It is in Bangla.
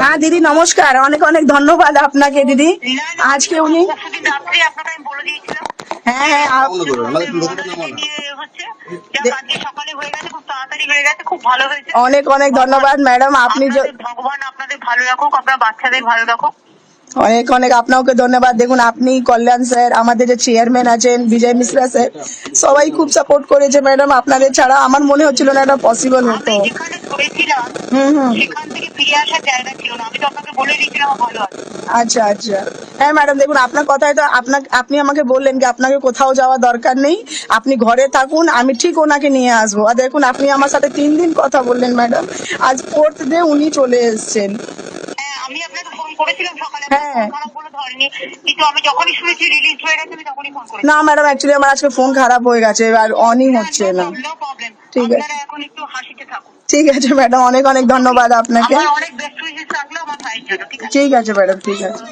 হ্যাঁ দিদি নমস্কার, অনেক অনেক ধন্যবাদ আপনাকে দিদি। আজকে উনি হ্যাঁ হ্যাঁ অনেক অনেক ধন্যবাদ ম্যাডাম, আপনি ভগবান আপনাদের ভালো রাখুক, আপনার বাচ্চাদের ভালো রাখুক। অনেক অনেক আপনাকে ধন্যবাদ। দেখুন আপনি, কল্যাণ স্যার, আমাদের যে চেয়ারম্যান আছেন বিজয় মিশ্রা স্যার, সবাই খুব সাপোর্ট করেছে ম্যাডাম। আপনাদের ছাড়া আমার মনে হচ্ছিল না এটা পসিবল হতো। সেখান থেকে ফিরে আসার জায়গা ছিল না, আমি তো আপনাকে বলে দিয়েছিলাম ভালো আছে। আচ্ছা আচ্ছা, হ্যাঁ ম্যাডাম দেখুন আপনার কথায় তো আপনি আমাকে বললেন কি আপনাকে কোথাও যাওয়া দরকার নেই, আপনি ঘরে থাকুন, আমি ঠিক ওনাকে নিয়ে আসবো। আর দেখুন আপনি আমার সাথে 3 দিন কথা বললেন ম্যাডাম, আজ 4th ডে উনি চলে এসেছেন। আমি আপনাকে ফোন করেছিলাম সকালে, হ্যাঁ খারাপ বলে ধরেনি, কিন্তু আমি যখনই শুনেছি রিলিজ হয়ে গেছে আমি তখনই ফোন করেছি। না ম্যাডাম, অ্যাকচুয়ালি আমার আজকে ফোন খারাপ হয়ে গেছে, আর অনই হচ্ছে না। ঠিক আছে, এখন একটু হাসিতে থাকুন। ঠিক আছে ম্যাডাম, অনেক অনেক ধন্যবাদ আপনাকে। অনেক বেস্ট উইশেস থাকলো আমার ভাইয়ের জন্য। ঠিক আছে ম্যাডাম, ঠিক আছে।